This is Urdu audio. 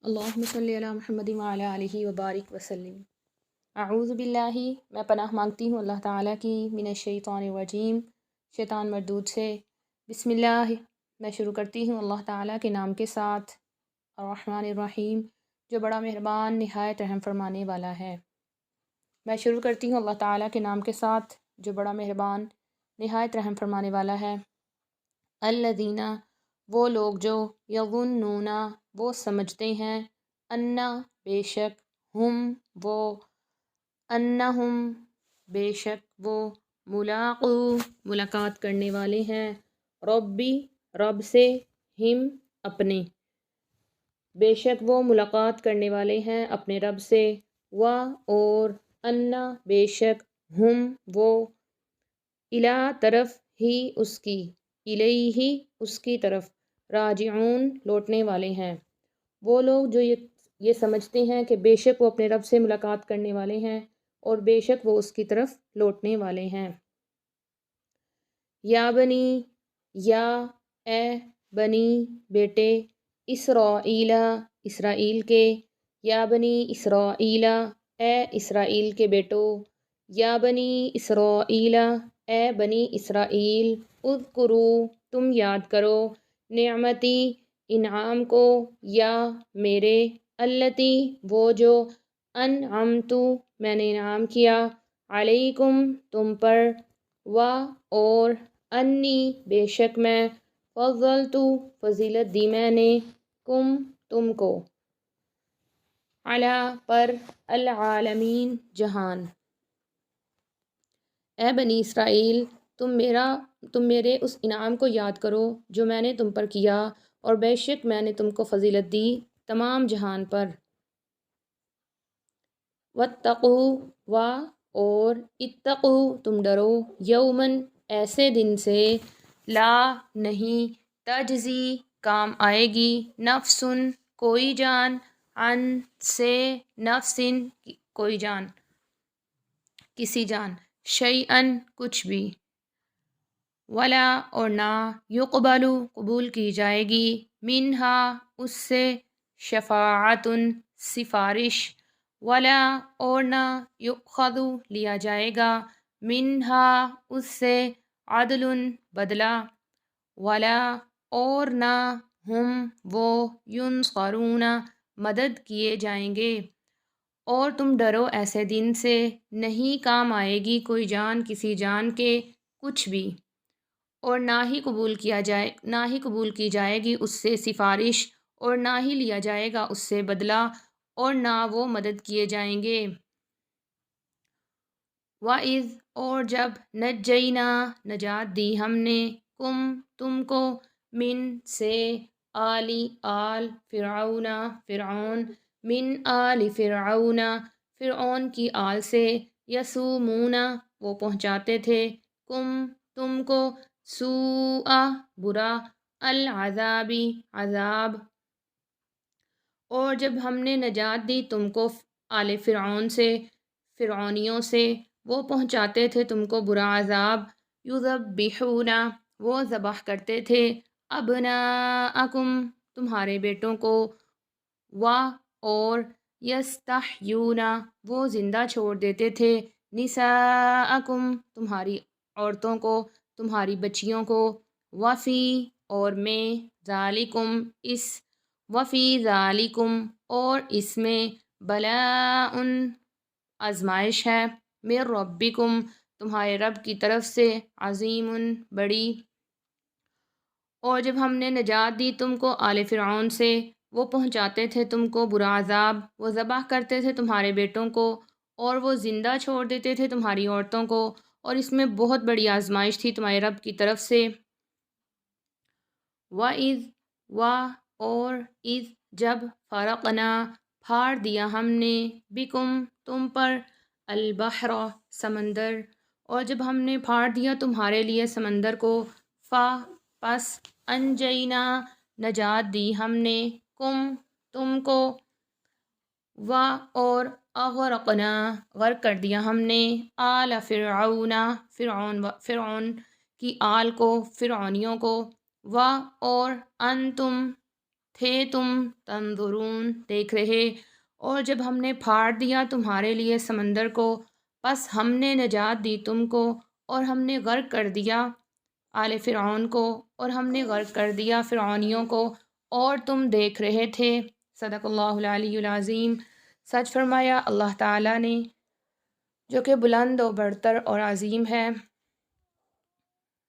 اللہم صلی علی محمد وعلی آلہ وبارک وسلم۔ اعوذ باللہ، میں پناہ مانگتی ہوں اللہ تعالیٰ کی من الشیطان الرجیم، شیطان مردود سے۔ بسم اللہ، میں شروع کرتی ہوں اللہ تعالیٰ کے نام کے ساتھ، الرحمن الرحیم، جو بڑا مہربان نہایت رحم فرمانے والا ہے۔ میں شروع کرتی ہوں اللہ تعالیٰ کے نام کے ساتھ جو بڑا مہربان نہایت رحم فرمانے والا ہے۔ الذین، وہ لوگ جو یظنون، وہ سمجھتے ہیں، انا، بے شک، ہم، وہ، انہم، بے شک وہ، ملاقو، ملاقات کرنے والے ہیں، ربی، رب سے، ہم، اپنے، بے شک وہ ملاقات کرنے والے ہیں اپنے رب سے، و، اور، انا، بے شک، ہم، وہ، الی، طرف، ہی، اس کی، الیہ، اس کی طرف، راجعون، لوٹنے والے ہیں۔ وہ لوگ جو یہ سمجھتے ہیں کہ بے شک وہ اپنے رب سے ملاقات کرنے والے ہیں اور بے شک وہ اس کی طرف لوٹنے والے ہیں۔ یا بنی، یا، اے، بنی، بیٹے، اسرائیل، اسرائیل کے، یا بنی اسرائیل، اے اسرائیل کے بیٹو، یا بنی اسرائیل، اے بنی اسرائیل، اذکروا، تم یاد کرو، نعمتی، انعام کو، یا، میرے، التی، وہ جو، انعمت، میں نے انعام کیا، علیکم، تم پر، و، اور، انی، بے شک میں، فضلت، فضیلت دی میں نے، کم، تم کو، علی، پر، العالمین، جہان۔ اے بنی اسرائیل، تم میرے اس انعام کو یاد کرو جو میں نے تم پر کیا، اور بے شک میں نے تم کو فضیلت دی تمام جہان پر۔ واتقوا، و، اور، اتقوا، تم ڈرو، یومن، ایسے دن سے، لا، نہیں، تجزی، کام آئے گی، نفسن، کوئی جان، عن، سے، نفسن، کوئی جان، کسی جان، شیئن، کچھ بھی، ولا، اور نہ، یقبل، قبول کی جائے گی، منہا، اس سے، شفاعتن، سفارش، ولا، اور نہ، یؤخذ، لیا جائے گا، منہا، اس سے، عدل، بدلہ، ولا، اور نہ، ہم، وہ، ینصرون، مدد کیے جائیں گے۔ اور تم ڈرو ایسے دن سے، نہیں کام آئے گی کوئی جان کسی جان کے کچھ بھی، اور نہ ہی قبول کی جائے گی اس سے سفارش، اور نہ ہی لیا جائے گا اس سے بدلہ، اور نہ وہ مدد کیے جائیں گے۔ وَإِذْ، اور جب، نجینا، نجات دی ہم نے، تم کو، من، سے، آل فرعون، فرعون، من آل فرعون، فرعون کی آل سے، یسومون، وہ پہنچاتے تھے، تم کو، سوء، برا، العذابی، عذاب۔ اور جب ہم نے نجات دی تم کو آل فرعون سے، فرعونیوں سے، وہ پہنچاتے تھے تم کو برا عذاب، یذبحون، وہ ذبح کرتے تھے، ابناءکم، تمہارے بیٹوں کو، و، اور، یستحیون، وہ زندہ چھوڑ دیتے تھے، نساءکم، تمہاری عورتوں کو، تمہاری بچیوں کو، وفی، اور میں، ذالکم، اس، وفی ذالکم، اور اس میں، بلاء، آزمائش ہے، من ربکم، تمہارے رب کی طرف سے، عظیم، بڑی۔ اور جب ہم نے نجات دی تم کو آل فرعون سے، وہ پہنچاتے تھے تم کو برا عذاب، وہ ذبح کرتے تھے تمہارے بیٹوں کو، اور وہ زندہ چھوڑ دیتے تھے تمہاری عورتوں کو، اور اس میں بہت بڑی آزمائش تھی تمہارے رب کی طرف سے۔ وَإِذْ، و، اور، اذ، جب، فرقنا، پھاڑ دیا ہم نے، بکم، تم پر، البحر، سمندر، اور جب ہم نے پھاڑ دیا تمہارے لیے سمندر کو، پس، انجینا، نجات دی ہم نے، تم کو، و، اور، اغرقنا، غرق کر دیا ہم نے، آل فرعون، فرعون کی آل کو، فرعونیوں کو، و، اور، انتم، تھے تم تنظرون دیکھ رہے، اور جب ہم نے پھاڑ دیا تمہارے لیے سمندر کو، پس ہم نے نجات دی تم کو، اور ہم نے غرق کر دیا آل فرعون کو، اور ہم نے غرق کر دیا فرعونیوں کو، اور تم دیکھ رہے تھے۔ صدق اللہ العلی العظیم۔ سچ فرمایا اللہ تعالیٰ نے جو کہ بلند و برتر اور عظیم ہے۔